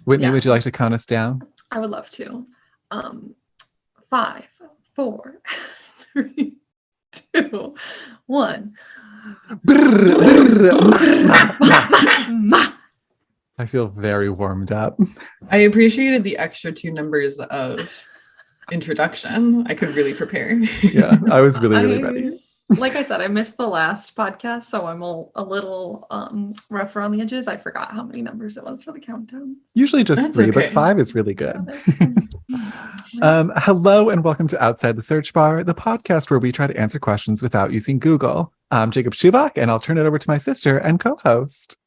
Whitney, would you like to count us down? I would love to. 5, 4, 3, 2, 1. I feel very warmed up. I appreciated the extra 2 numbers of introduction. I could really prepare. Yeah, I was really ready. Like I said, I missed the last podcast, so I'm a little rough around the edges. I forgot how many numbers it was for the countdown. Usually just That's 3, okay. but 5 is really good. Hello and welcome to Outside the Search Bar, the podcast where we try to answer questions without using Google. I'm Jacob Schubach, and I'll turn it over to my sister and co-host,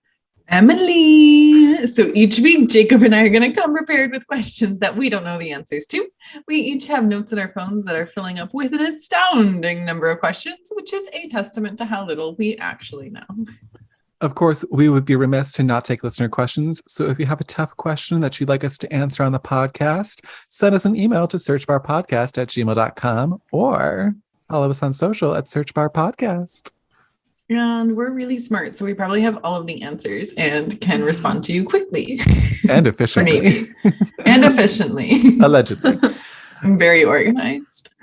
Emily. So each week, Jacob and I are going to come prepared with questions that we don't know the answers to. We each have notes in our phones that are filling up with an astounding number of questions, which is a testament to how little we actually know. Of course, we would be remiss to not take listener questions. So if you have a tough question that you'd like us to answer on the podcast, send us an email to searchbarpodcast@gmail.com or follow us on social at searchbarpodcast. And we're really smart, so we probably have all of the answers and can respond to you quickly. And efficiently. And efficiently. Allegedly. I'm very organized.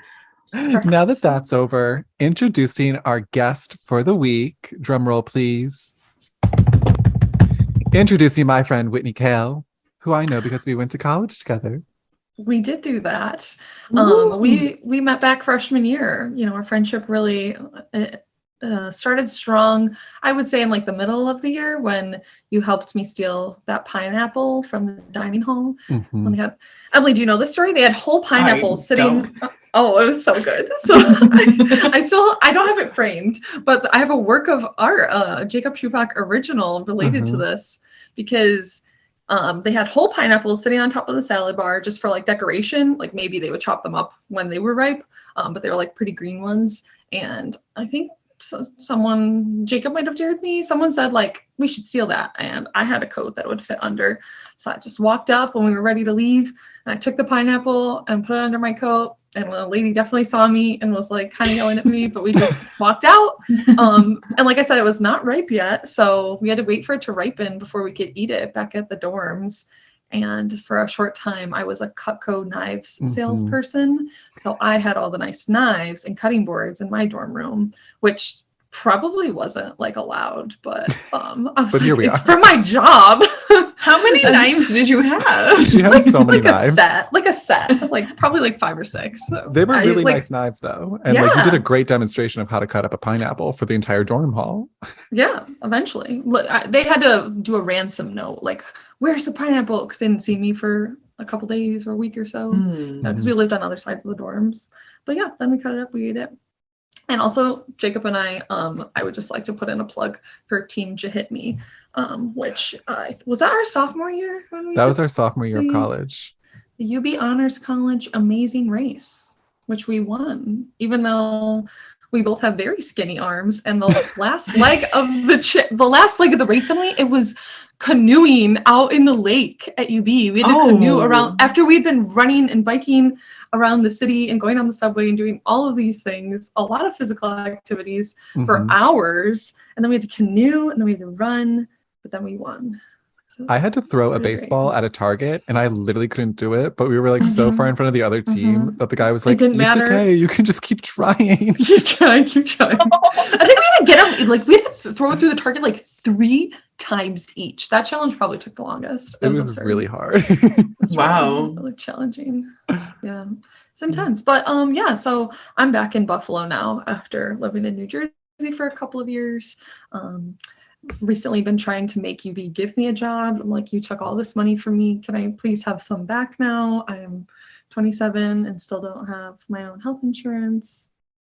Now that that's over, introducing our guest for the week. Drum roll, please. Introducing my friend Whitney Kale, who I know because we went to college together. We did do that. We met back freshman year. You know, our friendship really started strong, I would say, in like the middle of the year when you helped me steal that pineapple from the dining hall. Mm-hmm. When they had, Emily, do you know this story? They had whole pineapples sitting. Oh, it was so good. So I don't have it framed, but I have a work of art, Jacob Schubach original related to this, because they had whole pineapples sitting on top of the salad bar just for like decoration. Like maybe they would chop them up when they were ripe, but they were like pretty green ones. And I think Jacob might have dared me. Someone said like, we should steal that. And I had a coat that would fit under. So I just walked up when we were ready to leave and I took the pineapple and put it under my coat. And the lady definitely saw me and was like kind of yelling at me, but we just walked out. And like I said, it was not ripe yet. So we had to wait for it to ripen before we could eat it back at the dorms. And for a short time, I was a Cutco knives salesperson. So I had all the nice knives and cutting boards in my dorm room, which probably wasn't like allowed, but I was but like, here we it's are. for my job. How many knives did you have? She had so many knives. A set, like probably like 5 or 6. So they were really nice knives though. And like you did a great demonstration of how to cut up a pineapple for the entire dorm hall. Yeah, eventually. They had to do a ransom note, like, where's the pineapple? Because they didn't see me for a couple days or a week or so. Because we lived on other sides of the dorms. But yeah, then we cut it up, we ate it. And also, Jacob and I would just like to put in a plug for Team Jahit which was that our sophomore year? That was our sophomore year of college. The UB Honors College Amazing Race, which we won, even though we both have very skinny arms. And the last leg of the race, Emily, it was canoeing out in the lake at UB. We had to canoe around after we'd been running and biking around the city and going on the subway and doing all of these things, a lot of physical activities for hours. And then we had to canoe and then we had to run, but then we won. So I had to throw a baseball at a target and I literally couldn't do it, but we were like so far in front of the other team that the guy was like, it didn't matter. Okay, you can just keep trying. Keep trying. I think we had to get up, like we had to throw it through the target like 3 times each. That challenge probably took the longest. It was really hard. Wow. Really challenging. Yeah. It's intense. But yeah, so I'm back in Buffalo now after living in New Jersey for a couple of years. Recently been trying to make UB give me a job. I'm like, you took all this money from me. Can I please have some back now? I am 27 and still don't have my own health insurance.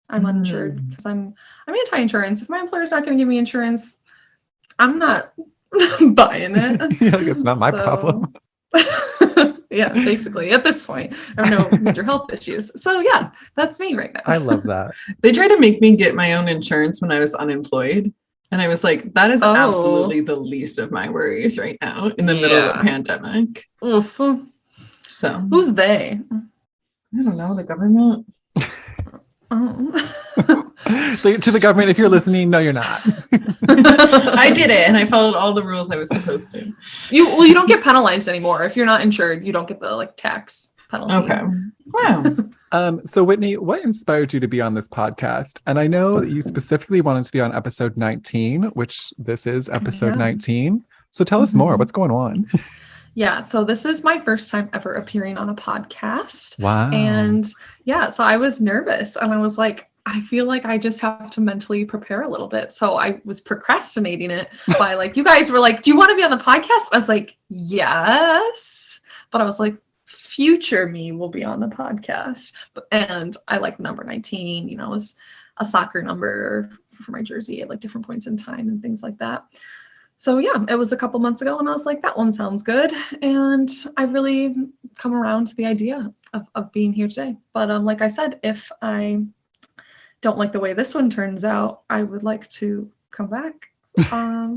I'm uninsured because I'm anti-insurance. If my employer's not going to give me insurance, I'm not buying it. Yeah, like it's not my problem. Yeah, basically at this point, I have no major health issues. So yeah, that's me right now. I love that. They tried to make me get my own insurance when I was unemployed. And I was like, that is absolutely the least of my worries right now in the middle of a pandemic. Oof. So who's they? I don't know, the government. To the government, if you're listening, no, you're not. I did it, and I followed all the rules I was supposed to. You don't get penalized anymore if you're not insured. You don't get the tax penalty. Okay. Wow. So Whitney, what inspired you to be on this podcast? And I know that you specifically wanted to be on episode 19, which this is episode 19. So tell us more. What's going on? Yeah, so this is my first time ever appearing on a podcast. Wow. And yeah, so I was nervous and I was like, I feel like I just have to mentally prepare a little bit. So I was procrastinating it by you guys were like, do you want to be on the podcast? I was like, yes. But I was like, future me will be on the podcast. And I like number 19, it was a soccer number for my jersey at different points in time and things like that. So yeah, it was a couple months ago and I was like, that one sounds good. And I've really come around to the idea of being here today. But like I said, if I don't like the way this one turns out, I would like to come back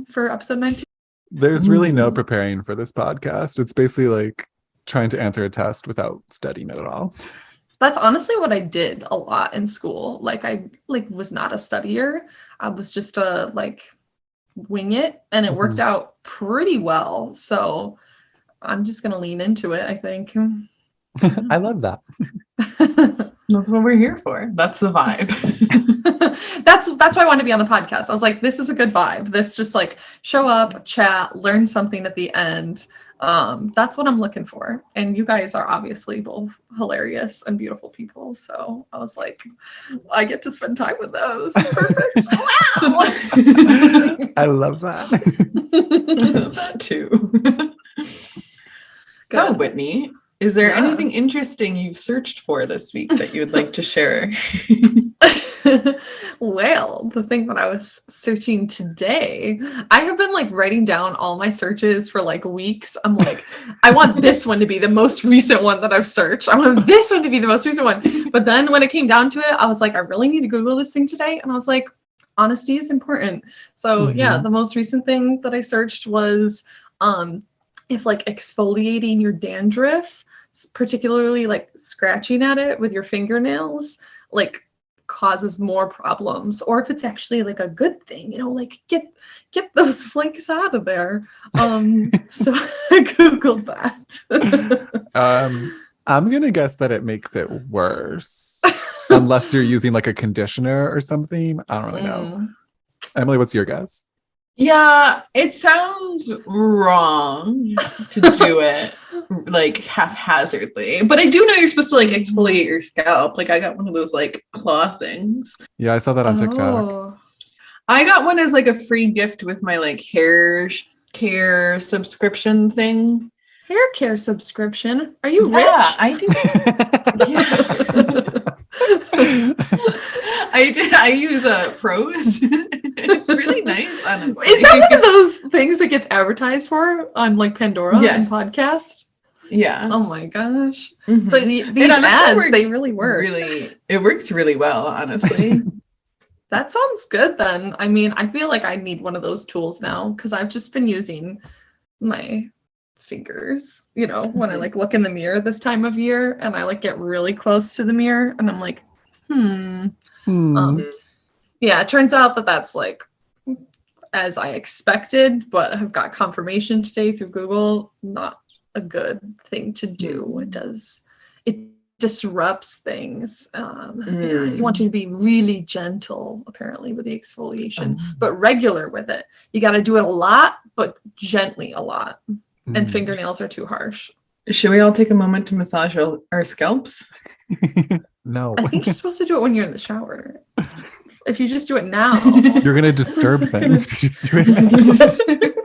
for episode 19. There's really no preparing for this podcast. It's basically trying to answer a test without studying it at all. That's honestly what I did a lot in school. I was not a studier. I was just a wing it, and it worked out pretty well. So I'm just gonna lean into it, I think. I love that. That's what we're here for. That's the vibe. That's why I wanted to be on the podcast. I was like, this is a good vibe. This just show up, chat, learn something at the end. That's what I'm looking for. And you guys are obviously both hilarious and beautiful people. So I was like, I get to spend time with those. It's perfect. Wow. I love that. I love that too. So Whitney, is there anything interesting you've searched for this week that you would like to share? Well, the thing that I was searching today, I have been writing down all my searches for weeks. I'm like, I want this one to be the most recent one that I've searched. I want this one to be the most recent one. But then when it came down to it, I was like, I really need to Google this thing today. And I was like, honesty is important. So yeah, the most recent thing that I searched was if exfoliating your dandruff, particularly scratching at it with your fingernails, causes more problems, or if it's actually a good thing, get those flakes out of there. So I Googled that. I'm gonna guess that it makes it worse. Unless you're using a conditioner or something. I don't really know. Emily, what's your guess? Yeah, it sounds wrong to do it haphazardly, but I do know you're supposed to exfoliate your scalp. I got one of those claw things. Yeah, I saw that on TikTok. I got one as a free gift with my hair care subscription thing. Hair care subscription? Are you rich? I do. I use Pros. It's really nice, honestly. Is that one of those things that gets advertised for on Pandora and podcast? Yeah. Oh my gosh. So these ads, they really work. It works really well, honestly. That sounds good then. I mean, I feel like I need one of those tools now because I've just been using my fingers, when I look in the mirror this time of year and I get really close to the mirror and I'm like, yeah, it turns out that that's as I expected, but I've got confirmation today through Google, not a good thing to do. It disrupts things. You want to be really gentle, apparently, with the exfoliation, but regular with it. You got to do it a lot, but gently a lot. And fingernails are too harsh. Should we all take a moment to massage our scalps? No. I think you're supposed to do it when you're in the shower. If you just do it now, you're gonna disturb things if you just do it.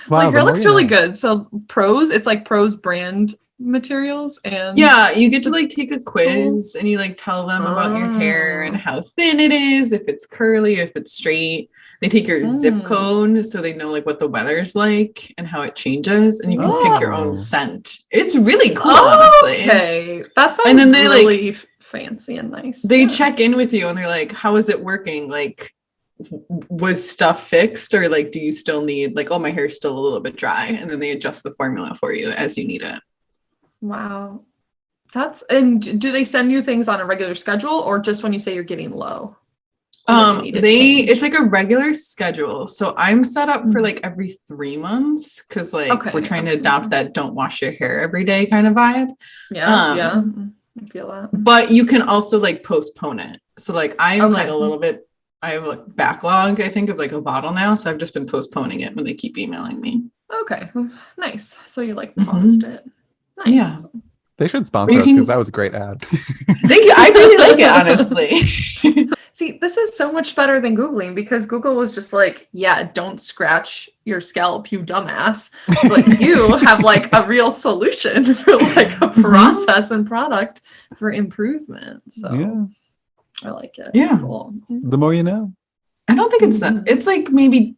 Wow, your hair looks really good. So Pros, it's Pros brand materials, and yeah, you get to take a quiz and you tell them about your hair and how thin it is, if it's curly, if it's straight. They take your zip code so they know what the weather's like and how it changes, and you can pick your own scent. It's really cool, honestly. Okay, that sounds really fancy and nice. They check in with you and they're like, how is it working? Was stuff fixed, or do you still need oh, my hair's still a little bit dry, and then they adjust the formula for you as you need it. Wow. And do they send you things on a regular schedule or just when you say you're getting low? It's like a regular schedule. So I'm set up for like every 3 months because like we're trying to adopt that don't wash your hair every day kind of vibe. Yeah. I feel that. But you can also like postpone it. So like I'm like a little bit, I have a backlog, I think, of like a bottle now. So I've just been postponing it when they keep emailing me. Okay. Nice. So you like paused it. Nice. Yeah. They should sponsor us because that was a great ad. Thank you. I really like it, honestly. See, this is so much better than Googling because Google was just like, yeah, don't scratch your scalp, you dumbass. But you have like a real solution for like a process and product for improvement. So I like it. Yeah. Cool. The more you know. I don't think it's like maybe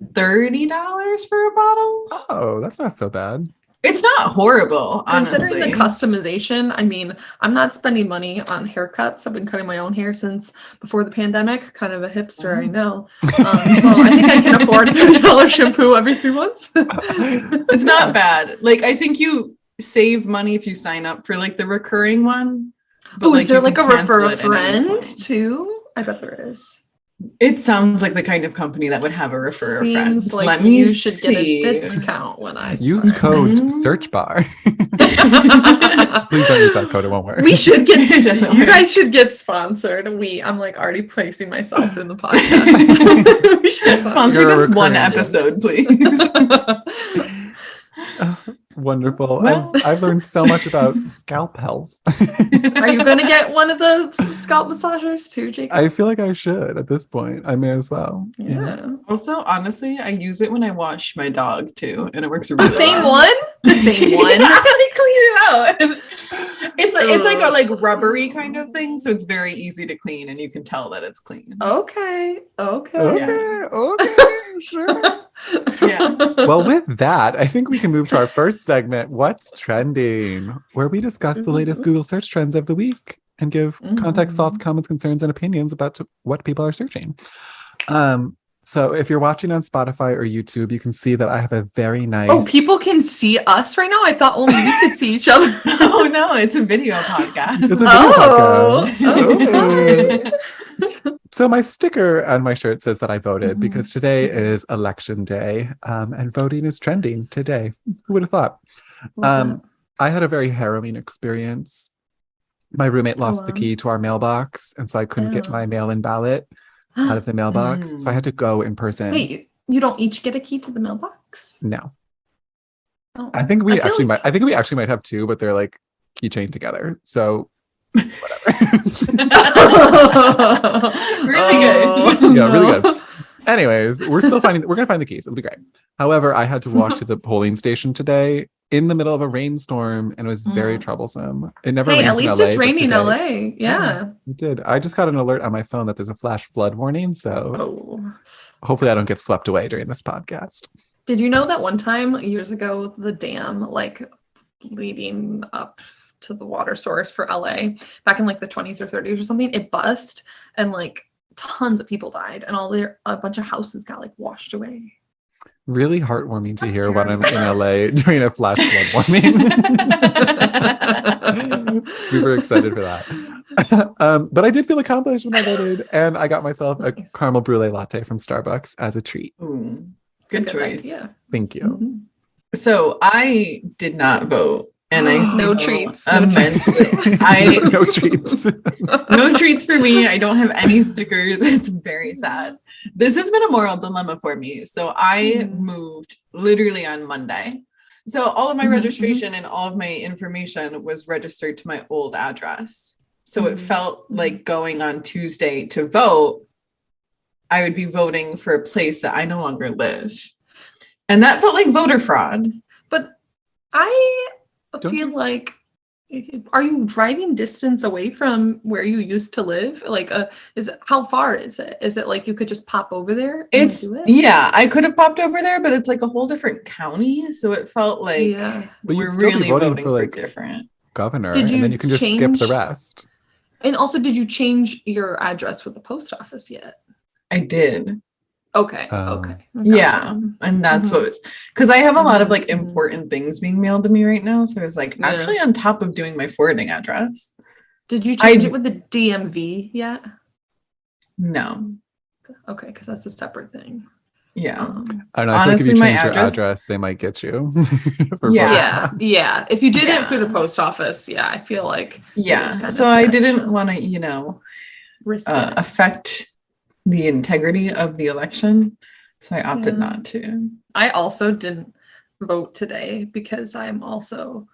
$30 for a bottle. Oh, that's not so bad. It's not horrible, honestly. Considering the customization, I mean, I'm not spending money on haircuts. I've been cutting my own hair since before the pandemic. Kind of a hipster, I know. So I think I can afford a $30 shampoo every 3 months. It's not bad. Like, I think you save money if you sign up for like the recurring one. Oh, is there like a refer a friend too? I bet there is. It sounds like the kind of company that would have a refer a friend. Seems like you should get a discount when I use code search bar. Please don't use that code, it won't work. We should get you guys should get sponsored. I'm like already placing myself in the podcast. We should sponsor this one episode, please. Wonderful. Well, I've learned so much about scalp health. Are you going to get one of the scalp massagers too, Jacob? I feel like I should at this point. I may as well. Yeah. Also, honestly, I use it when I wash my dog too, and it works really well. The same one? I clean it out. It's like a like rubbery kind of thing, so it's very easy to clean, and you can tell that it's clean. Okay. Sure. Yeah. Well, with that, I think we can move to our first segment, What's Trending, where we discuss the latest Google search trends of the week and give context, thoughts, comments, concerns, and opinions about what people are searching. So if you're watching on Spotify or YouTube, you can see that I have a very nice... Oh, people can see us right now? I thought only we could see each other. Oh, no, it's a video podcast. It's a video podcast. So my sticker on my shirt says that I voted because today is election day and voting is trending today. Who would have thought? I had a very harrowing experience. My roommate lost the key to our mailbox, and so I couldn't get my mail-in ballot out of the mailbox. So I had to go in person. Wait, you don't each get a key to the mailbox? No. Oh. I think we actually might have two, but they're like keychained together. So whatever. Really good. Yeah, really good. Anyways, we're gonna find the keys. It'll be great. However, I had to walk to the polling station today in the middle of a rainstorm, and it was very troublesome. It never rains at least in LA, it's raining in LA. Yeah. It did. I just got an alert on my phone that there's a flash flood warning, so hopefully I don't get swept away during this podcast. Did you know that one time years ago, the dam like leading up to the water source for LA back in like the 20s or 30s or something, it bust and like tons of people died and a bunch of houses got like washed away. Really heartwarming to hear when I'm in LA during a flash flood warning. Super excited for that. But I did feel accomplished when I voted, and I got myself a caramel brulee latte from Starbucks as a treat. Ooh, good choice. Idea. Thank you. So I did not vote. And I no treats. Immensely. No treats. No treats for me. I don't have any stickers. It's very sad. This has been a moral dilemma for me. So I moved literally on Monday. So all of my registration and all of my information was registered to my old address. So it felt like going on Tuesday to vote, I would be voting for a place that I no longer live. And that felt like voter fraud. But I feel like, are you driving distance away from where you used to live? Like, how far is it? Is it like you could just pop over there? Yeah, I could have popped over there, but it's like a whole different county. So it felt like but we're really voting for like different governor, and then you can just skip the rest. And also, did you change your address with the post office yet? I did. Okay. Okay. Yeah. And that's what it's because I have a lot of like Mhm. important things being mailed to me right now. So I was like actually on top of doing my forwarding address. Did you change it with the DMV yet? No. Okay, because that's a separate thing. Yeah. I don't know. I feel like if Honestly, you my change your address- address, they might get you. Yeah. Yeah. If you did it through the Yeah. post office, I feel like it is Yeah. kinda So I sketch. didn't want to, Risk it. affect the integrity of the election. So I opted Yeah. not to. I also didn't vote today because I'm also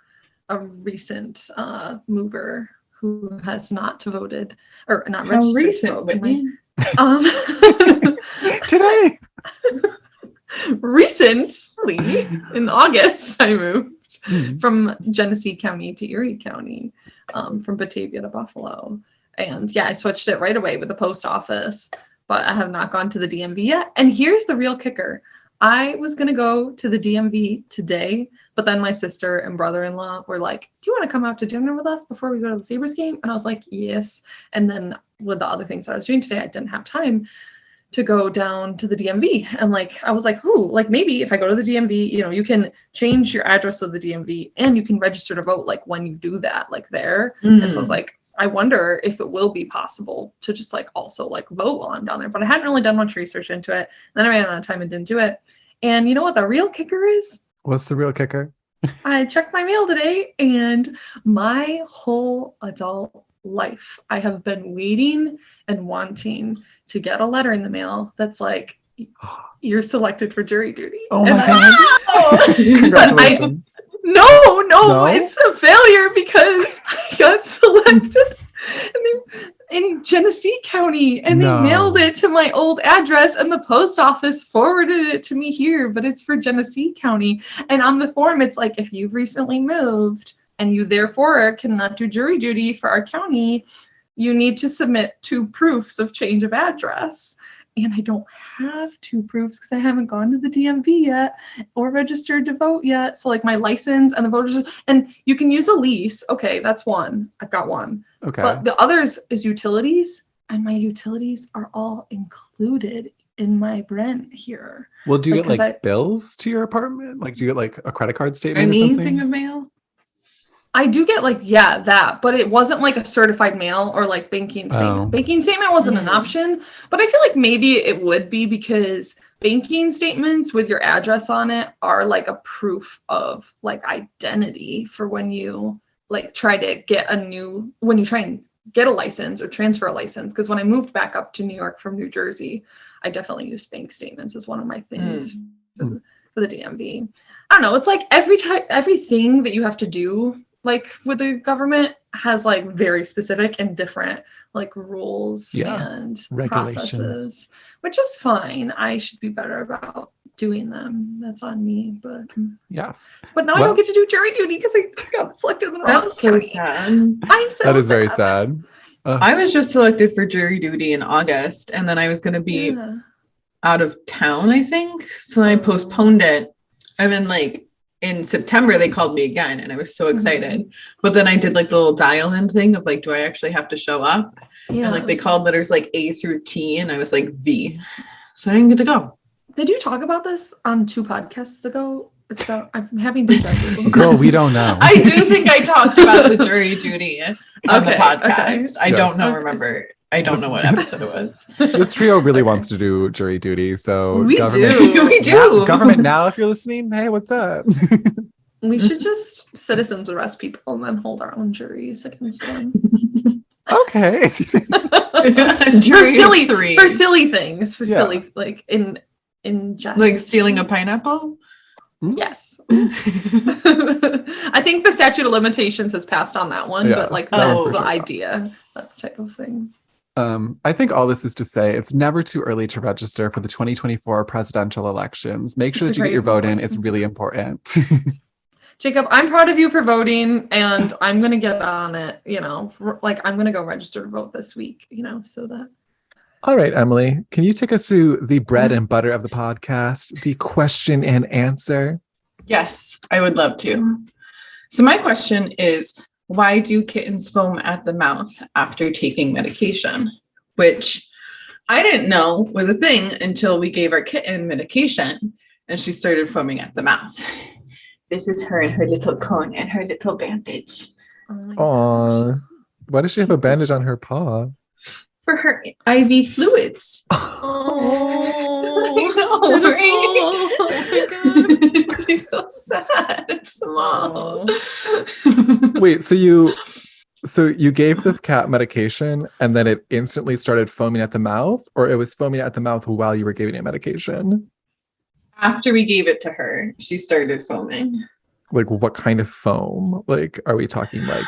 a recent mover who has not voted or not How registered recent, to vote. Whitney? Today. Recently, in August, I moved Mhm. from Genesee County to Erie County, from Batavia to Buffalo. And I switched it right away with the post office, but I have not gone to the DMV yet. And here's the real kicker. I was going to go to the DMV today, but then my sister and brother-in-law were like, do you want to come out to dinner with us before we go to the Sabres game? And I was like, yes. And then with the other things that I was doing today, I didn't have time to go down to the DMV. And I was like, maybe if I go to the DMV, you can change your address with the DMV and you can register to vote when you do that, there. And so I was like, I wonder if it will be possible to just also vote while I'm down there. But I hadn't really done much research into it. Then I ran out of time and didn't do it. And you know what the real kicker is? What's the real kicker? I checked my mail today, and my whole adult life, I have been waiting and wanting to get a letter in the mail that's like, you're selected for jury duty. Oh my God. Congratulations. No, it's a failure because I got selected in Genesee County and they mailed it to my old address and the post office forwarded it to me here, but it's for Genesee County. And on the form, it's like, if you've recently moved and you therefore cannot do jury duty for our county, you need to submit 2 proofs of change of address. And I don't have 2 proofs because I haven't gone to the DMV yet or registered to vote yet. So my license and the voters, and you can use a lease. Okay, that's one. I've got one. Okay. But the others is utilities, and my utilities are all included in my rent here. Well, do you get bills to your apartment? Do you get a credit card statement or something? Anything of mail? I do get that, but it wasn't a certified mail or banking statement. Oh. Banking statement wasn't an option, but I feel maybe it would be because banking statements with your address on it are a proof of identity for when you try to get when you try and get a license or transfer a license. Because when I moved back up to New York from New Jersey, I definitely used bank statements as one of my things for the DMV. I don't know. It's everything that you have to do with the government has very specific and different rules and processes, which is fine. I should be better about doing them. That's on me, but yes. But now I don't get to do jury duty because I got selected in the wrong That's so county. sad. That is very sad. I was just selected for jury duty in August, and then I was going to be out of town, I think. So I postponed it. And then in September, they called me again and I was so excited. But then I did the little dial-in thing of do I actually have to show up? Yeah. And they called letters A through T and I was V. So I didn't get to go. Did you talk about this on 2 podcasts ago? I'm having deja vu. Girl, we don't know. I do think I talked about the jury duty on the podcast. Okay. I don't know, remember. I don't know what episode it was. This trio really wants to do jury duty, so we government, do. We do. Government now, if you're listening, hey, what's up? We should just citizens arrest people and then hold our own juries against them. Okay. Jury for silly things, silly in jest. Stealing a pineapple? Yes. I think the statute of limitations has passed on that one, but that's the idea. That's the type of thing. I think all this is to say it's never too early to register for the 2024 presidential elections. Make sure that you get your vote in. It's really important. Jacob, I'm proud of you for voting, and I'm going to get on it, I'm going to go register to vote this week, so that. All right, Emily, can you take us to the bread and butter of the podcast, the question and answer? Yes, I would love to. So my question is, why do kittens foam at the mouth after taking medication? Which I didn't know was a thing until we gave our kitten medication and she started foaming at the mouth. This is her and her little cone and her little bandage. Oh my Aw. gosh. Why does she have a bandage on her paw? For her IV fluids. Oh, I know, oh my god. She's so sad. It's small. Wait, so you gave this cat medication and then it instantly started foaming at the mouth, or it was foaming at the mouth while you were giving it medication? After we gave it to her, she started foaming. Like what kind of foam? Like, are we talking like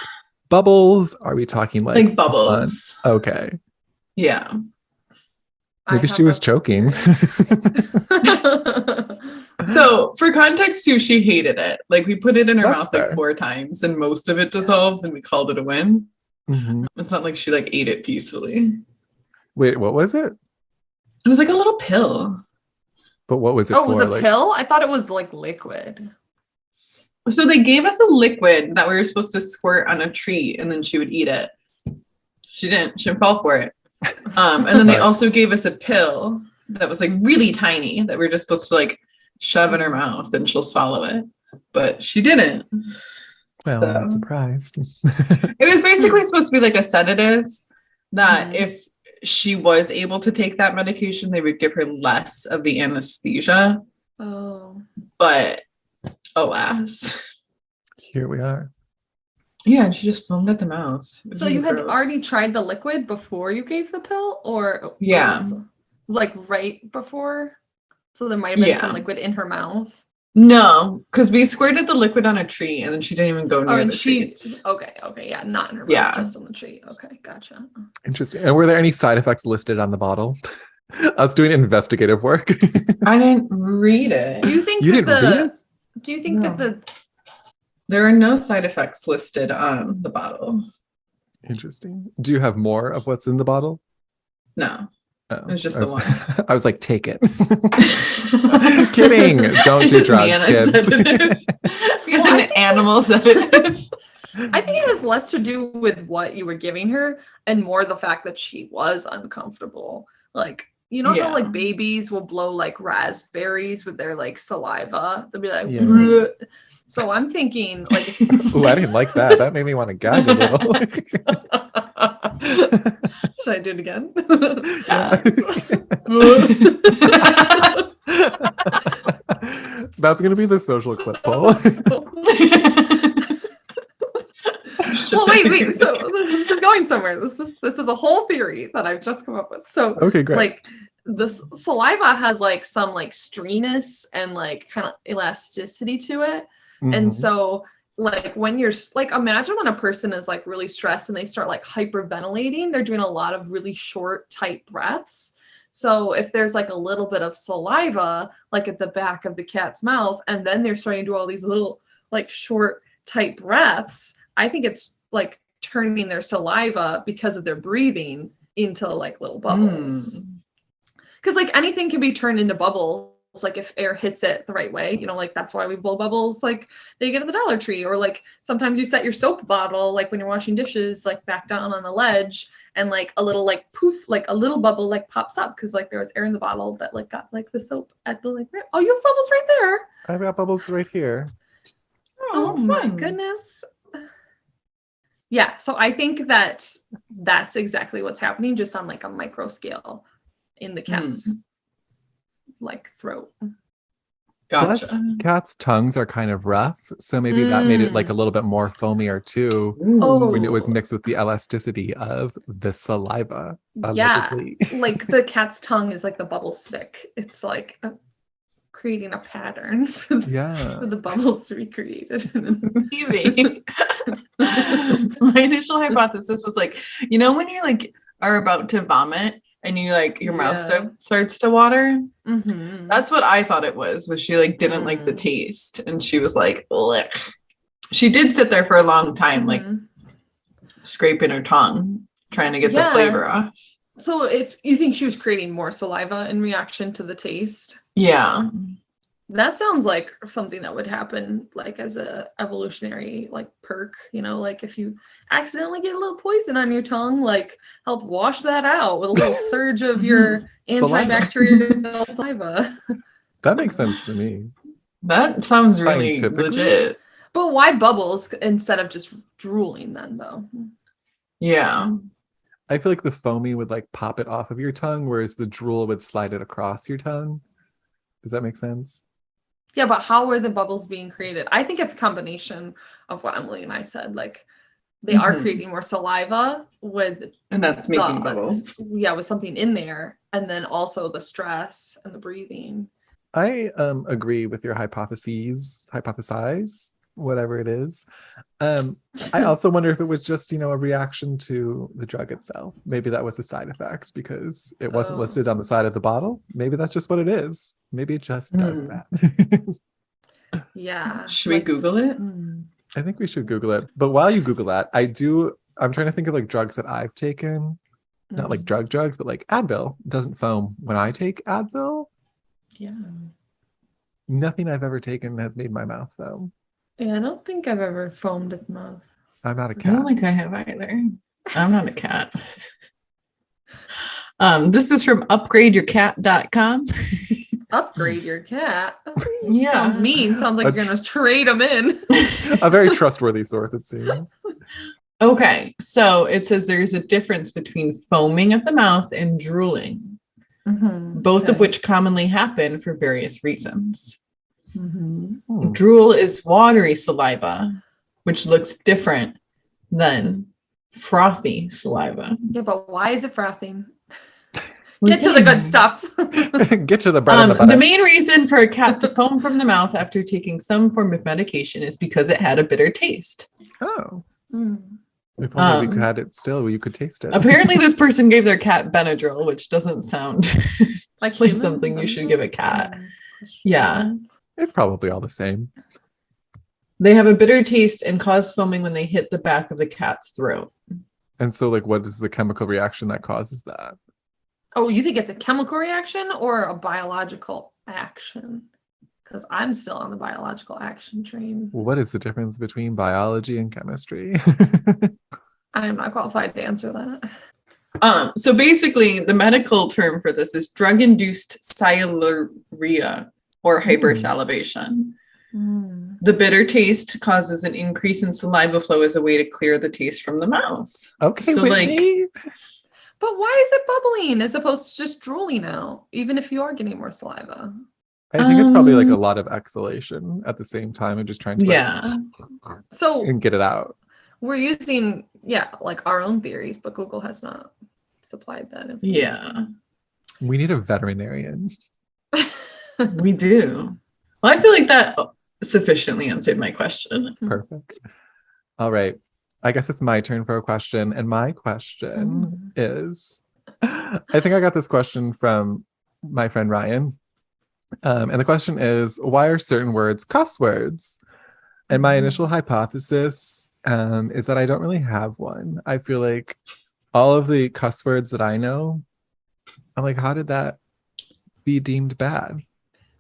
bubbles? Are we talking like bubbles? Okay. Yeah. Maybe she was choking. So for context too, she hated it. Like we put it in her That's mouth fair. like 4 times and most of it dissolved and we called it a win. Mhm. It's not like she like ate it peacefully. Wait, what was it? It was like a little pill. But what was it Oh, for? it was a Like, pill? I thought it was like liquid. So they gave us a liquid that we were supposed to squirt on a treat and then she would eat it. She didn't fall for it. And then they also gave us a pill that was like really tiny that we were just supposed to like shove in her mouth and she'll swallow it. But she didn't. well, I'm not So- surprised. It was basically supposed to be like a sedative that if she was able to take that medication, they would give her less of the anesthesia. Oh. But alas. Here we are. Yeah, and she just foamed at the mouth. It was So you really had gross. already tried the liquid before you gave the pill, or Yeah. was, like right before? So there might have been some Yeah. liquid in her mouth. No, because we squirted the liquid on a tree and then she didn't even go near and the treats. okay, yeah, not in her mouth, Yeah. just on the tree. Okay, gotcha. Interesting. And were there any side effects listed on the bottle? I was doing investigative work. I didn't read it. Do you think You that didn't read it? Do you think that No. the There are no side effects listed on the bottle. Interesting. Do you have more of what's in the bottle? No. Oh, It was just I the was- one. I was like, take it. Kidding. Don't do drugs, Banana kids. sedative. Well, I An think- animal sedative. I think it has less to do with what you were giving her and more the fact that she was uncomfortable. Like, you know how Yeah. like babies will blow like raspberries with their like saliva? They'll be like, Yeah. "Bleh." So I'm thinking like Ooh, I didn't like that. That made me want to gag a little. should I do it again? That's gonna be the social clip poll. Well, wait. So this is going somewhere. This is a whole theory that I've just come up with. So Okay, great. like the saliva has like some like stringiness and like kind of elasticity to it. And Mhm. so like when you're like, imagine when a person is like really stressed and they start like hyperventilating, they're doing a lot of really short, tight breaths. So if there's like a little bit of saliva, like at the back of the cat's mouth, and then they're starting to do all these little like short, tight breaths, I think it's like turning their saliva because of their breathing into like little bubbles. Because like anything can be turned into bubbles. Like if air hits it the right way, you know, like that's why we blow bubbles like they get at the Dollar Tree. Or like sometimes you set your soap bottle, like when you're washing dishes, like back down on the ledge, and like a little like poof, like a little bubble like pops up because like there was air in the bottle that like got like the soap at the like, oh, you have bubbles right there. I've got bubbles right here. Oh my fun. goodness. Yeah, so I think that that's exactly what's happening, just on like a micro scale in the cat's like throat. Gotcha. Plus, cats' tongues are kind of rough, so maybe that made it like a little bit more foamier too Oh. when it was mixed with the elasticity of the saliva. Yeah, Allegedly. like the cat's tongue is like the bubble stick. It's like creating a pattern for Yeah. the bubbles to be created. Maybe. My initial hypothesis was like, you know, when you like are about to vomit and you like your mouth Yeah. starts to water. Mhm. That's what I thought it was she like didn't like the taste and she was like, ugh. She did sit there for a long time, like Mhm. scraping her tongue, trying to get the Yeah. flavor off. So if you think she was creating more saliva in reaction to the taste, Yeah. That sounds like something that would happen like as a evolutionary like perk, like if you accidentally get a little poison on your tongue, like help wash that out with a little surge of your antibacterial saliva. That makes sense to me. That sounds really legit. But why bubbles instead of just drooling then though? Yeah. I feel like the foamy would like pop it off of your tongue, whereas the drool would slide it across your tongue. Does that make sense? Yeah, but how are the bubbles being created? I think it's a combination of what Emily and I said. Like they are creating more saliva and that's making bubbles. Yeah, with something in there. And then also the stress and the breathing. I agree with your hypothesize, whatever it is. I also wonder if it was just, a reaction to the drug itself. Maybe that was a side effect because it wasn't listed on the side of the bottle. Maybe that's just what it is. Maybe it just does that. Yeah. Should we Google it? I think we should Google it. But while you Google that, I'm trying to think of like drugs that I've taken. Not like drugs, but like Advil doesn't foam when I take Advil. Yeah. Nothing I've ever taken has made my mouth foam. Yeah, I don't think I've ever foamed at the mouth. I'm not a cat. I don't think I have either. I'm not a cat. This is from upgradeyourcat.com. Upgrade your cat? Yeah. Sounds mean. Sounds like you're going to trade them in. A very trustworthy source, it seems. Okay, so it says there's a difference between foaming at the mouth and drooling, both of which commonly happen for various reasons. Drool is watery saliva, which looks different than frothy saliva. Yeah, but why is it frothing? Get to the good stuff. Get to the bread and the butter. The main reason for a cat to foam from the mouth after taking some form of medication is because it had a bitter taste. Oh. If only we had it still, you could taste it. Apparently this person gave their cat Benadryl, which doesn't sound like something you should give a cat. Yeah. It's probably all the same. They have a bitter taste and cause foaming when they hit the back of the cat's throat. And so, like, what is the chemical reaction that causes that? Oh, you think it's a chemical reaction or a biological action? Because I'm still on the biological action train. What is the difference between biology and chemistry? I am not qualified to answer that. So basically, the medical term for this is drug-induced sialorrhea or hypersalivation. The bitter taste causes an increase in saliva flow as a way to clear the taste from the mouth. Okay, so Whitney. But why is it bubbling as opposed to just drooling out, even if you are getting more saliva? I think it's probably like a lot of exhalation at the same time and just trying to and get it out. We're using like our own theories, but Google has not supplied that information. Yeah. We need a veterinarian. We do. Well, I feel like that sufficiently answered my question. Perfect. All right. I guess it's my turn for a question. And my question is, I think I got this question from my friend Ryan. And the question is, why are certain words cuss words? And my initial hypothesis is that I don't really have one. I feel like all of the cuss words that I know, I'm like, how did that be deemed bad?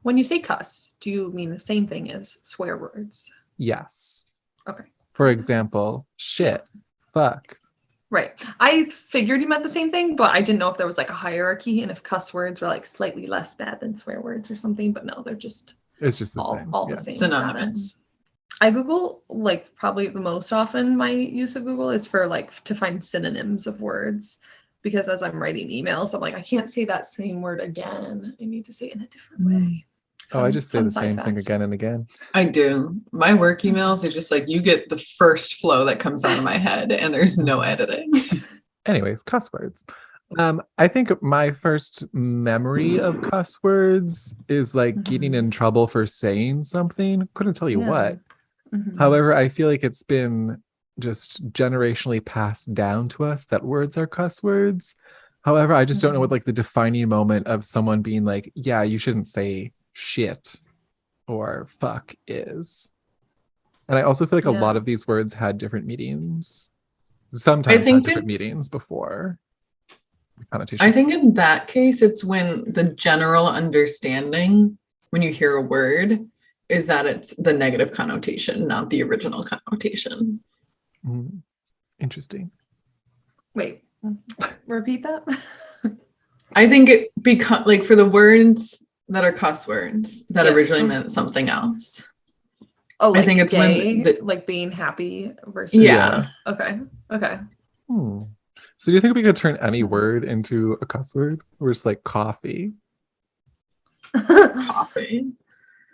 When you say cuss, do you mean the same thing as swear words? Yes. Okay. For example, shit, fuck. Right. I figured you meant the same thing, but I didn't know if there was like a hierarchy and if cuss words were like slightly less bad than swear words or something. But no, it's just the same. All the same. Synonymous. I Google, like, probably the most often my use of Google is for like to find synonyms of words, because as I'm writing emails, I'm like, I can't say that same word again. I need to say it in a different way. Oh, I just say the same thing again and again. I do. My work emails are just like, you get the first flow that comes out of my head and there's no editing. Anyways, cuss words. I think my first memory of cuss words is like getting in trouble for saying something. Couldn't tell you what. However, I feel like it's been just generationally passed down to us that words are cuss words. However, I just don't know what like the defining moment of someone being like, yeah, you shouldn't say shit or fuck is. And I also feel like a lot of these words had different meanings. Sometimes had different meanings before connotation. I think in that case, it's when the general understanding when you hear a word is that it's the negative connotation, not the original connotation. Interesting. Wait, repeat that. I think it become like for the words that are cuss words that Yeah. originally meant something else. Oh, like I think it's gay, when like being happy versus yeah. Okay. So do you think we could turn any word into a cuss word? Or just like coffee? Coffee.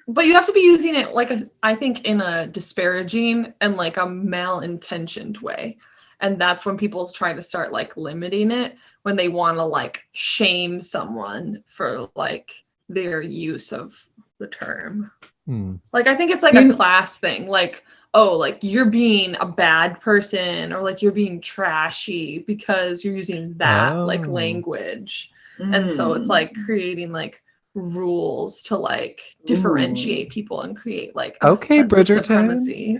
But you have to be using it like I think in a disparaging and like a malintentioned way. And that's when people try to start like limiting it when they want to like shame someone for like their use of the term. Like I think it's like a class thing. Like, oh, like you're being a bad person or like you're being trashy because you're using that like language. And so it's like creating like rules to like differentiate people and create like a sense Bridgerton. of supremacy.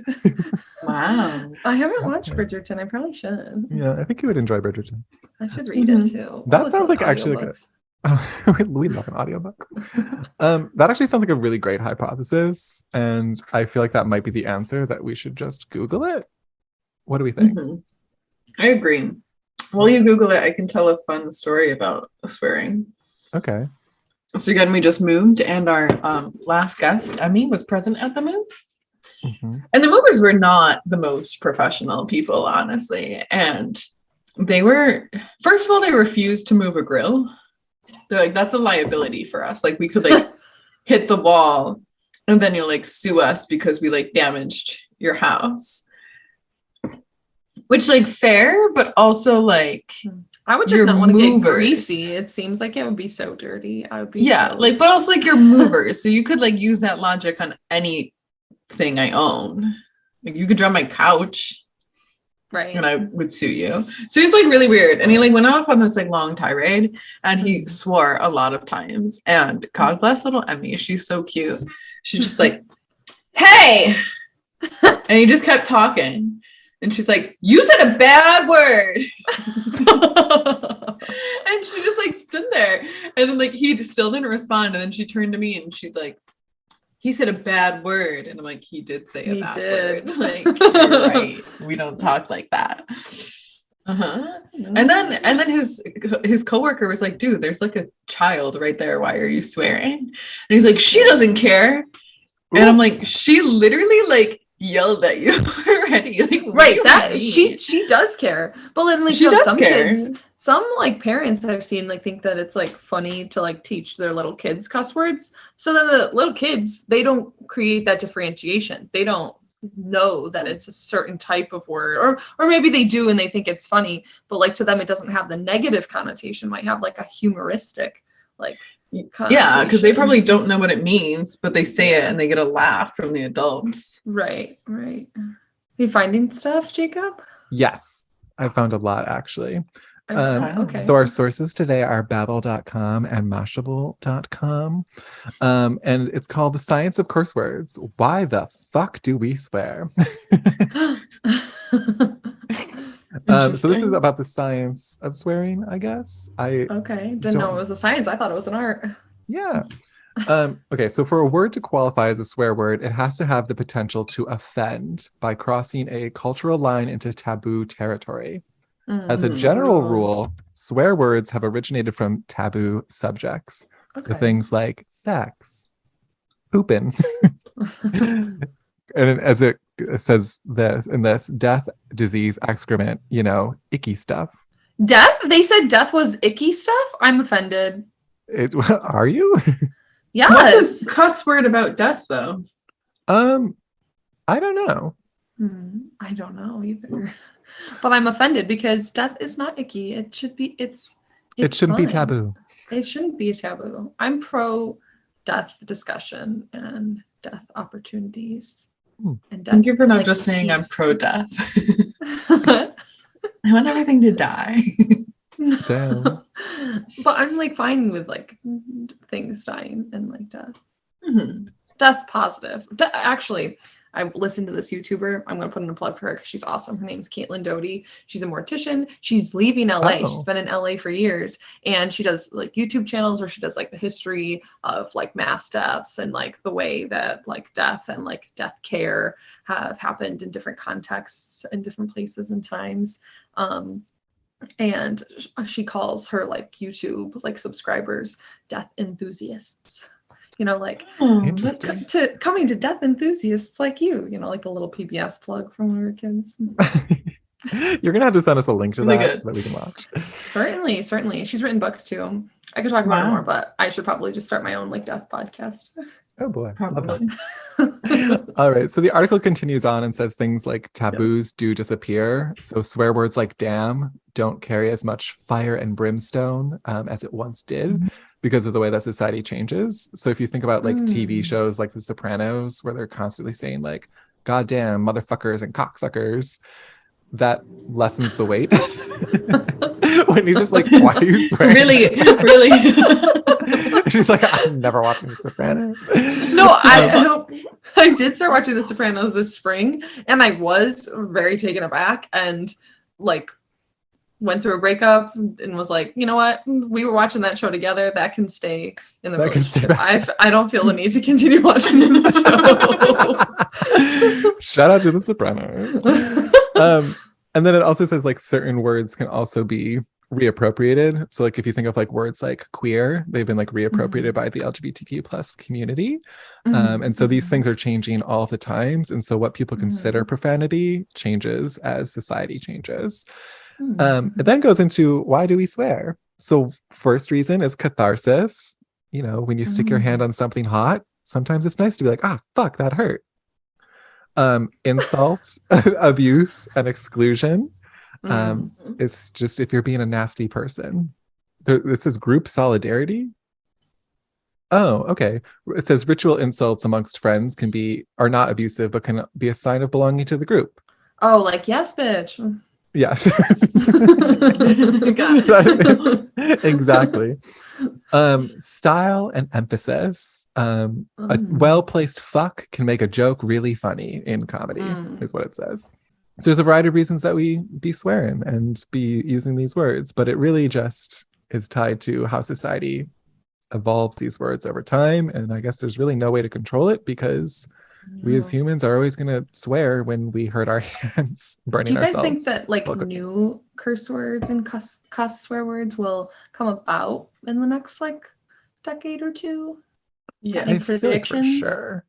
Wow. I haven't watched Bridgerton. I probably should. Yeah, I think you would enjoy Bridgerton. I should read it too. That sounds like actually like we love an audiobook. That actually sounds like a really great hypothesis, and I feel like that might be the answer, that we should just Google it. What do we think? I agree. While you Google it, I can tell a fun story about swearing. Okay. So again, we just moved, and our last guest, Emmy, was present at the move. And the movers were not the most professional people, honestly. And they were, first of all, they refused to move a grill. They're like, that's a liability for us. Like we could like hit the wall and then you'll like sue us because we like damaged your house. Which like fair, but also like I would just not want to get greasy. It seems like it would be so dirty. I would be like, but also like you're movers. So you could like use that logic on anything I own. Like you could draw my couch. Right. And I would sue you. So he's like really weird. And he like went off on this like long tirade and he swore a lot of times. And God bless little Emmy. She's so cute. She's just like, hey. And he just kept talking. And she's like, you said a bad word. And she just like stood there. And then like he still didn't respond. And then she turned to me and she's like, he said a bad word. And I'm like, he did say a bad word. Like, you're right. We don't talk like that. And then his coworker was like, dude, there's like a child right there. Why are you swearing? And he's like, she doesn't care. And I'm like, she literally like yelled at you already. Like, right. That she does care. But then like she does some care. kids, some like parents I've seen like think that it's like funny to like teach their little kids cuss words. So then the little kids, they don't create that differentiation. They don't know that it's a certain type of word, or maybe they do and they think it's funny, but like to them it doesn't have the negative connotation, might have like a humoristic like yeah, because they probably don't know what it means, but they say it and they get a laugh from the adults. Right. Are you finding stuff, Jacob? Yes, I found a lot actually. Okay. So our sources today are babbel.com and mashable.com. And it's called The Science of Curse Words. Why the fuck do we swear? So this is about the science of swearing, I guess. Didn't know it was a science. I thought it was an art. Yeah. Okay, so for a word to qualify as a swear word, it has to have the potential to offend by crossing a cultural line into taboo territory. As a general rule, swear words have originated from taboo subjects. So things like sex, pooping, and as it says in this, death, disease, excrement, icky stuff. Death? They said death was icky stuff? I'm offended. Are you? Yes. What's a cuss word about death, though? I don't know. I don't know either. But I'm offended because death is not icky. It should be. It shouldn't be taboo. It shouldn't be a taboo. I'm pro death discussion and death opportunities. And death, thank you for not just saying I'm pro death. I want everything to die. Damn. But I'm like fine with like things dying and like death. Mm-hmm. Death positive. Actually, I listened to this YouTuber. I'm going to put in a plug for her because she's awesome. Her name's Caitlin Doty. She's a mortician. She's leaving LA. Oh. She's been in LA for years. And she does like YouTube channels where she does like the history of like mass deaths and like the way that like death and like death care have happened in different contexts and different places and times. And she calls her like YouTube like subscribers death enthusiasts. You know, like coming to death enthusiasts like you know, like a little PBS plug from when we were kids. You're gonna have to send us a link to that so that we can watch. Certainly. She's written books too. I could talk about it more, but I should probably just start my own like death podcast. Oh boy. Probably. All right. So the article continues on and says things like taboos do disappear. So swear words like damn don't carry as much fire and brimstone as it once did because of the way that society changes. So if you think about like TV shows like The Sopranos, where they're constantly saying like, goddamn motherfuckers and cocksuckers, that lessens the weight. When you're just like, why are you swearing? Really? She's like, I'm never watching The Sopranos. No, I did start watching The Sopranos this spring, and I was very taken aback and like went through a breakup and was like, you know what? We were watching that show together. That can stay in the relationship. I don't feel the need to continue watching this show. Shout out to The Sopranos. And then it also says like certain words can also be reappropriated. So like if you think of like words like queer, they've been like reappropriated by the LGBTQ plus community. And so these things are changing all the times. And so what people consider profanity changes as society changes. It then goes into why do we swear? So first reason is catharsis. You know, when you stick your hand on something hot, sometimes it's nice to be like, fuck, that hurt. Insult, abuse, and exclusion. It's just if you're being a nasty person. This is group solidarity. Oh, okay. It says ritual insults amongst friends are not abusive, but can be a sign of belonging to the group. Oh, like yes, bitch. Yes. Exactly. Style and emphasis. A well-placed fuck can make a joke really funny in comedy, is what it says. So there's a variety of reasons that we be swearing and be using these words, but it really just is tied to how society evolves these words over time. And I guess there's really no way to control it because we as humans are always going to swear when we hurt our hands burning ourselves. Do you guys think that like new curse words and cuss swear words will come about in the next like decade or two? Yeah, any predictions? Like for sure.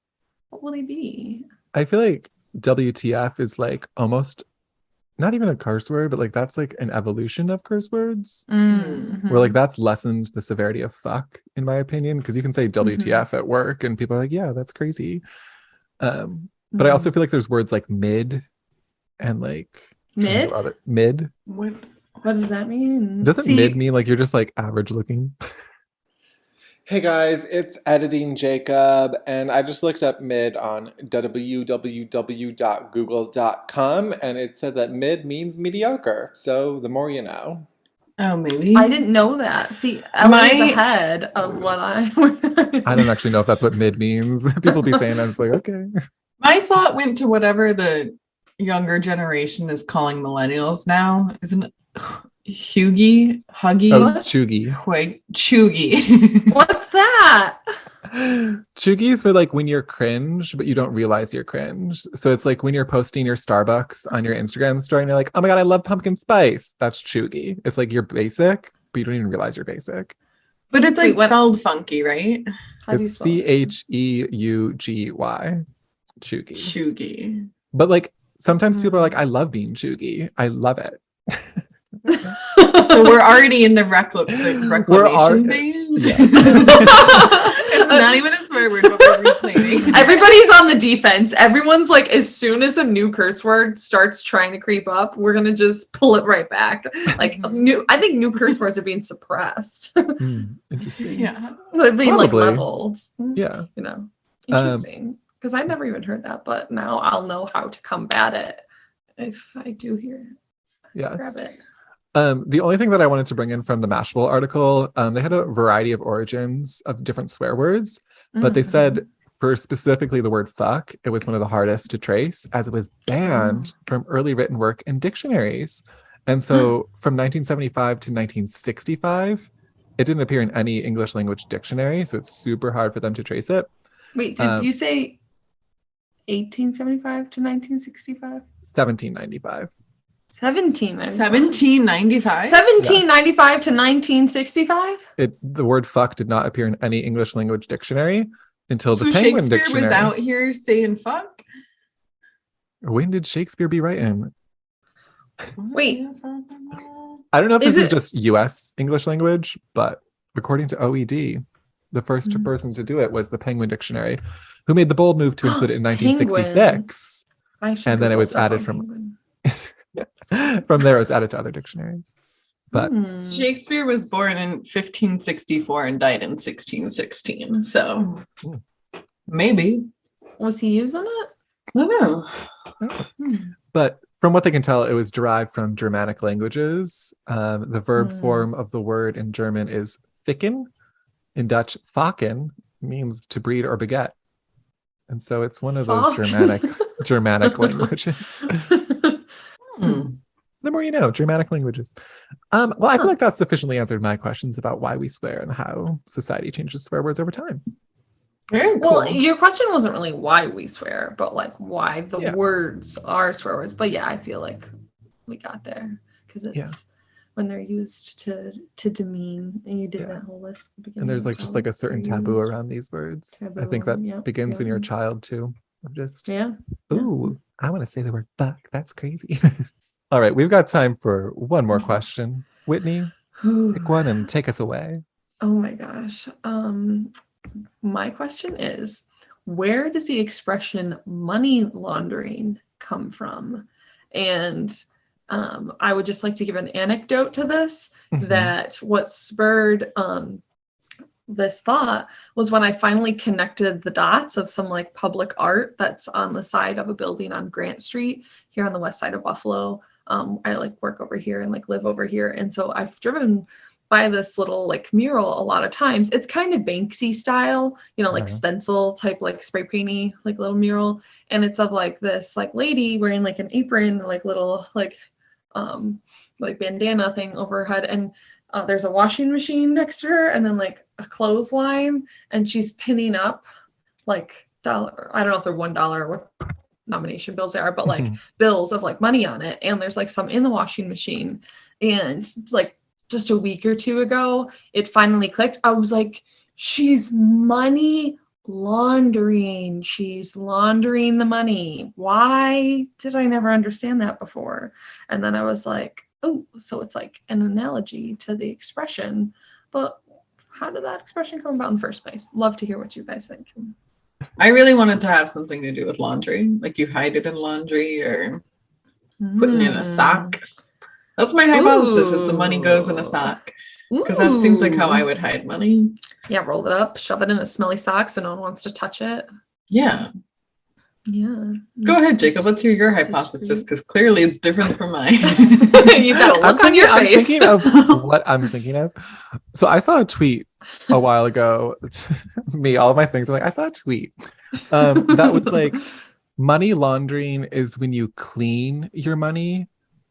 What will they be? I feel like WTF is like almost not even a curse word, but like that's like an evolution of curse words. Where like that's lessened the severity of fuck, in my opinion, because you can say WTF at work and people are like, yeah, that's crazy. But I also feel like there's words like mid and like mid. What does that mean? Doesn't mid mean like you're just like average looking? Hey guys, it's Editing Jacob, and I just looked up mid on www.google.com, and it said that mid means mediocre, so the more you know. Oh, maybe. I didn't know that. See, Ellie is ahead of what I don't actually know if that's what mid means. People be saying, I'm just like, okay. My thought went to whatever the younger generation is calling millennials now. Isn't it Huggy? Huggy? Oh, chuggy. Chuggy. What's that? Chuggies were like when you're cringe, but you don't realize you're cringe. So it's like when you're posting your Starbucks on your Instagram story and you're like, oh my God, I love pumpkin spice. That's chuggy. It's like you're basic, but you don't even realize you're basic. But it's like spelled funky, right? It's CHEUGY. Chuggy. Chuggy. But like sometimes people are like, I love being chuggy. I love it. So we're already in the reclamation phase. Yes. It's not even a swear word, but we're reclaiming. Everybody's on the defense. Everyone's like, as soon as a new curse word starts trying to creep up, we're gonna just pull it right back. Like I think new curse words are being suppressed. Interesting. Yeah, they're being like leveled. Yeah, you know, interesting. Because I never even heard that, but now I'll know how to combat it if I do hear it. Yes. Grab it. The only thing that I wanted to bring in from the Mashable article, they had a variety of origins of different swear words, but they said for specifically the word fuck, it was one of the hardest to trace as it was banned from early written work in dictionaries. And so from 1975 to 1965, it didn't appear in any English language dictionary. So it's super hard for them to trace it. Wait, did you say 1875 to 1965? 1795. 1795? 1795 to 1965? The word fuck did not appear in any English language dictionary until So the Penguin Shakespeare Dictionary. was out here saying fuck? When did Shakespeare be writing? Wait. I don't know if this is just US English language, but according to OED, the first person to do it was the Penguin Dictionary, who made the bold move to include it in 1966. And then it was added from there, it was added to other dictionaries. But Shakespeare was born in 1564 and died in 1616. So maybe. Was he using it? I don't know. But from what they can tell, it was derived from Germanic languages. The verb form of the word in German is thicken. In Dutch, faken means to breed or beget. And so it's one of those Germanic languages. The more you know, Germanic languages. Well, I feel like that's sufficiently answered my questions about why we swear and how society changes swear words over time. Very cool. Well, your question wasn't really why we swear, but like why the words are swear words. But yeah, I feel like we got there because it's when they're used to demean, and you did that whole list. At the beginning, and there's like just like a certain taboo around these words. Taboo, I think that begins when you're a child too. Of just ooh, I want to say the word fuck. That's crazy. All right, we've got time for one more question. Whitney, pick one and take us away. Oh my gosh. My question is, where does the expression money laundering come from? And I would just like to give an anecdote to this, that what spurred this thought was when I finally connected the dots of some like public art that's on the side of a building on Grant Street here on the west side of Buffalo. I like work over here and like live over here. And so I've driven by this little like mural a lot of times. It's kind of Banksy style, you know, like stencil type, like spray painty, like little mural. And it's of like this like lady wearing like an apron, like little like bandana thing over her head. And there's a washing machine next to her and then like a clothesline. And she's pinning up like dollar. I don't know if they're $1 or what nomination bills they are, but like bills of like money on it. And there's like some in the washing machine. And like just a week or two ago, it finally clicked. I was like, she's money laundering. She's laundering the money. Why did I never understand that before? And then I was like, oh, so it's like an analogy to the expression. But how did that expression come about in the first place? Love to hear what you guys think. I really wanted to have something to do with laundry. Like you hide it in laundry or putting in a sock. That's my hypothesis, is the money goes in a sock. Because that seems like how I would hide money. Yeah, roll it up, shove it in a smelly sock so no one wants to touch it. Yeah. Yeah. Go ahead, Jacob. Let's hear your hypothesis, because clearly it's different from mine. You've got a look on your face. I'm thinking of what I'm thinking of. So I saw a tweet a while ago. All of my things are like, I saw a tweet that was like, money laundering is when you clean your money.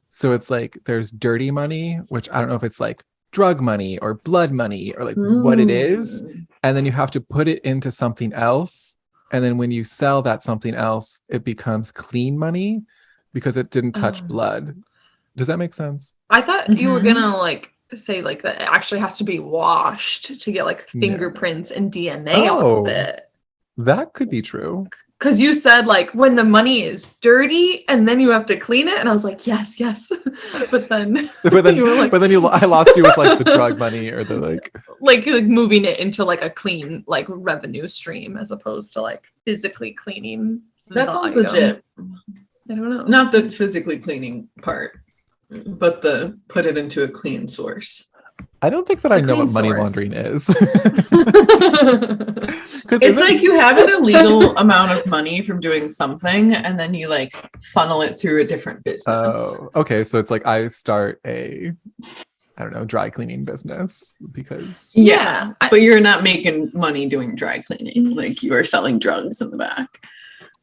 So it's like there's dirty money, which I don't know if it's like drug money or blood money or like what it is. And then you have to put it into something else. And then when you sell that something else, it becomes clean money because it didn't touch blood. Does that make sense? I thought you were gonna like say like that it actually has to be washed to get like fingerprints and DNA off of it. That could be true. Because you said like when the money is dirty and then you have to clean it, and I was like, yes. but then you were like, I lost you with like the drug money or the like moving it into like a clean like revenue stream as opposed to like physically cleaning. That sounds legit. I don't know. Not the physically cleaning part, but the put it into a clean source. I don't think that I know what money laundering is. It's like you have an illegal amount of money from doing something and then you like funnel it through a different business. Oh, okay. So it's like I start a I don't know, dry cleaning business because but you're not making money doing dry cleaning. Like you are selling drugs in the back.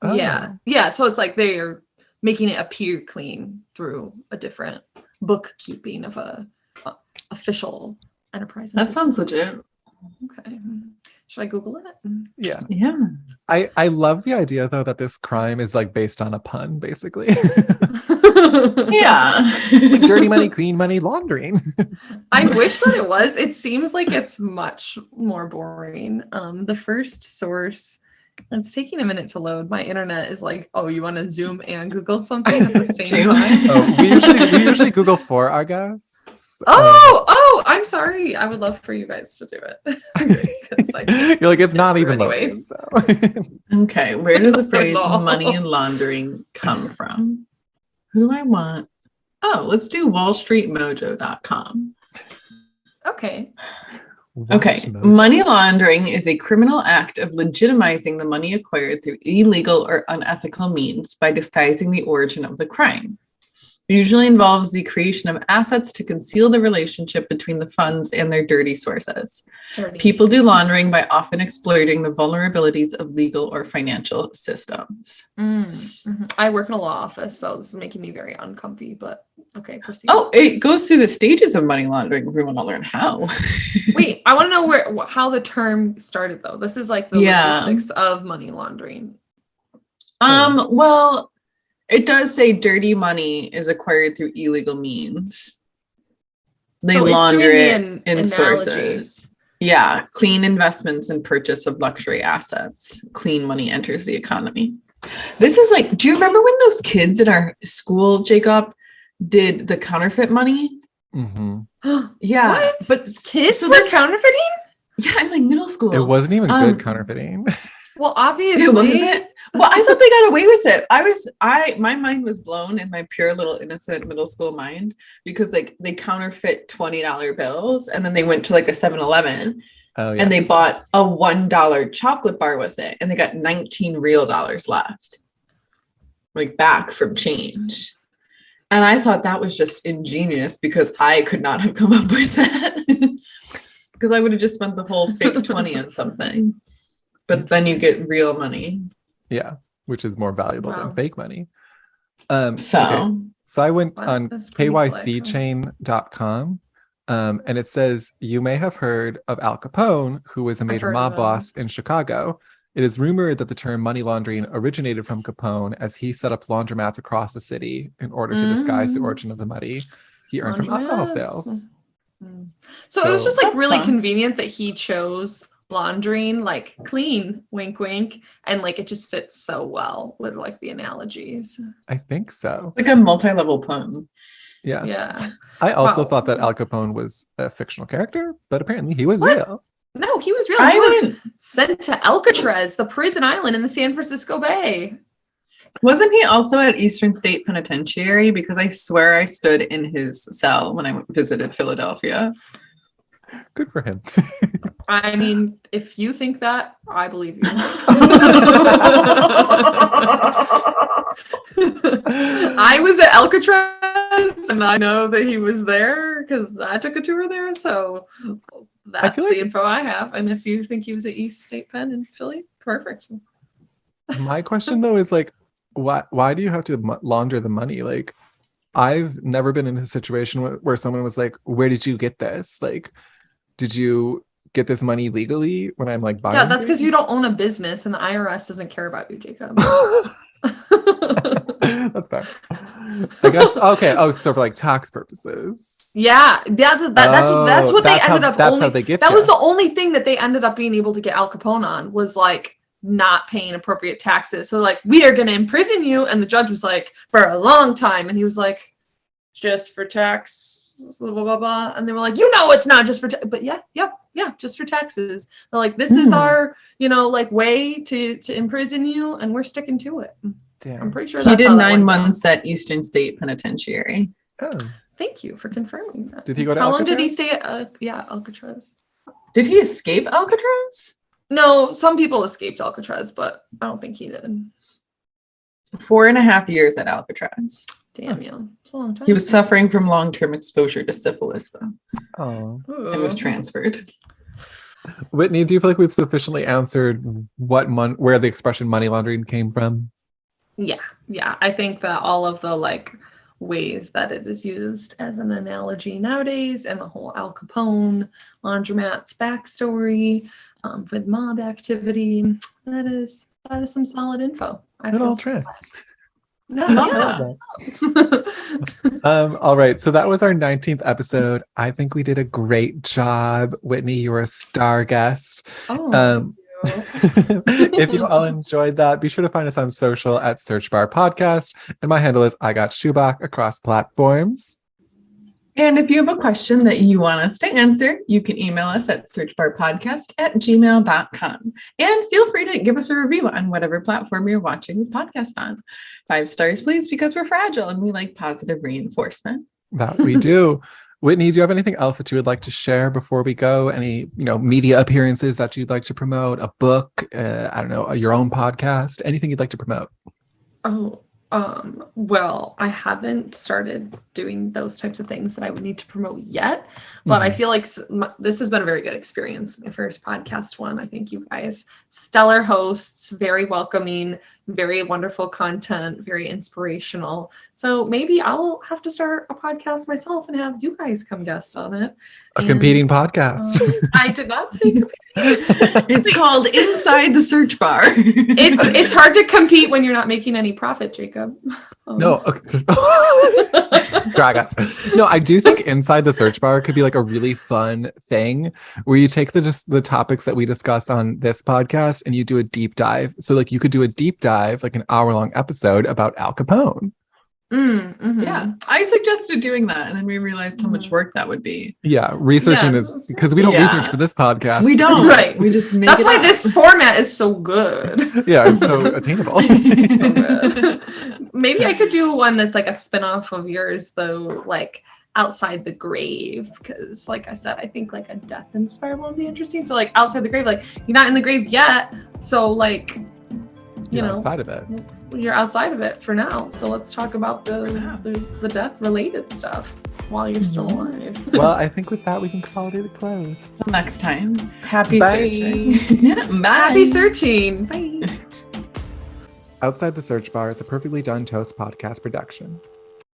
Yeah. So it's like they're making it appear clean through a different bookkeeping of a official enterprise. That sounds legit. Okay. Should I Google it? Yeah. I love the idea though that this crime is like based on a pun, basically. Like dirty money, clean money, laundering. I wish that it was. It seems like it's much more boring. The first source, it's taking a minute to load. My internet is like, oh, you want to Zoom and Google something at the same time? We usually Google for our guests. I'm sorry. I would love for you guys to do it. You're like, it's not even loading, so. Okay, where does the phrase money laundering come from? Who do I want? Oh, let's do wallstreetmojo.com. Okay. Money laundering is a criminal act of legitimizing the money acquired through illegal or unethical means by disguising the origin of the crime. It usually involves the creation of assets to conceal the relationship between the funds and their dirty sources. People do laundering by often exploiting the vulnerabilities of legal or financial systems. I work in a law office, so this is making me very uncomfy, but okay, proceed. Oh, it goes through the stages of money laundering if we want to learn how. Wait, I want to know how the term started, though. This is like the logistics of money laundering. Well, it does say dirty money is acquired through illegal means. They launder it in sources. Yeah, clean investments and purchase of luxury assets. Clean money enters the economy. This is like, do you remember when those kids in our school, Jacob, did the counterfeit money? Yeah. What? But kids were counterfeiting? Yeah, in like middle school. It wasn't even good counterfeiting. Well, obviously. It wasn't. Well, I thought they got away with it. My mind was blown in my pure little innocent middle school mind because like they counterfeit $20 bills and then they went to like a 7-Eleven and they bought a $1 chocolate bar with it and they got 19 real dollars left, like back from change. And I thought that was just ingenious because I could not have come up with that because I would have just spent the whole fake 20 on something. But then you get real money. Yeah, which is more valuable than fake money. So I went on kycchain.com and it says, you may have heard of Al Capone, who was a major mob boss in Chicago. It is rumored that the term money laundering originated from Capone as he set up laundromats across the city in order to disguise the origin of the money he earned from alcohol sales. So it was just like really convenient that he chose laundering, like clean, wink wink, and like it just fits so well with like the analogies. I think so. It's like a multi-level pun. Yeah. I also thought that Al Capone was a fictional character, but apparently he was real. No, he was real. He was sent to Alcatraz, the prison island in the San Francisco Bay. Wasn't he also at Eastern State Penitentiary? Because I swear I stood in his cell when I visited Philadelphia. Good for him. I mean, if you think that, I believe you. I was at Alcatraz and I know that he was there because I took a tour there. So that's the info I have. And if you think he was at East State Penn in Philly, perfect. My question though is like, why do you have to launder the money? Like, I've never been in a situation where someone was like, where did you get this? Like, did you get this money legally when I'm like buying? Yeah, that's because you don't own a business and the IRS doesn't care about you, Jacob. That's fair. I guess. Okay. Oh, so for like tax purposes. Yeah, that's what they ended up. That's how they get. That was the only thing that they ended up being able to get Al Capone on was like not paying appropriate taxes. So like, we are going to imprison you, and the judge was like, for a long time, and he was like, just for tax. Blah, blah, blah. And they were like, it's not just for but yeah, just for taxes. They're like, this is our like way to imprison you, and we're sticking to it. Damn. I'm pretty sure he did 9 months at Eastern State Penitentiary. Thank you for confirming that. Did he go to How Alcatraz? long did he stay at Alcatraz? Did he escape Alcatraz? No, some people escaped Alcatraz, but I don't think he did. 4.5 years at Alcatraz. Damn, yeah. It's a long time. He was suffering from long-term exposure to syphilis, though. Oh. And was transferred. Whitney, do you feel like we've sufficiently answered where the expression money laundering came from? Yeah. I think that all of the like ways that it is used as an analogy nowadays, and the whole Al Capone laundromat's backstory with mob activity, that is some solid info. It all tracks. Yeah. All right, so that was our 19th episode. I think we did a great job. Whitney, you were a star guest. If you all enjoyed that, be sure to find us on social at Search Bar Podcast, and my handle is I Got Shoebach across platforms. And if you have a question that you want us to answer, you can email us at searchbarpodcast@gmail.com. And feel free to give us a review on whatever platform you're watching this podcast on. 5 stars, please, because we're fragile and we like positive reinforcement. That we do. Whitney, do you have anything else that you would like to share before we go? Any, media appearances that you'd like to promote? A book? I don't know, your own podcast? Anything you'd like to promote? Well, I haven't started doing those types of things that I would need to promote yet, but I feel like this has been a very good experience. My first podcast one. I think you guys, stellar hosts, very welcoming, very wonderful content, very inspirational. So maybe I'll have to start a podcast myself and have you guys come guest on it. Competing podcast. I did not say competing. It's called Inside the Search Bar. It's hard to compete when you're not making any profit, Jacob. No. Drag us. No, I do think Inside the Search Bar could be like a really fun thing where you take the topics that we discuss on this podcast and you do a deep dive. So like you could do a deep dive, like an hour-long episode about Al Capone. Yeah, I suggested doing that, and then we realized how much work that would be. Yeah, researching is because we don't research for this podcast. We don't. Right. We just make That's why this format is so good. Yeah, it's so attainable. So good. Maybe I could do one that's like a spin-off of yours, though, like outside the grave, because like I said, I think like a death inspired one would be interesting. So like outside the grave, like you're not in the grave yet, so like you're outside of it. You're outside of it for now. So let's talk about the death related stuff while you're still alive. Well, I think with that we can call it a close. Till next time. Happy Bye. searching. Bye. Happy searching. Bye. Outside the Search Bar is a Perfectly Done Toast podcast production.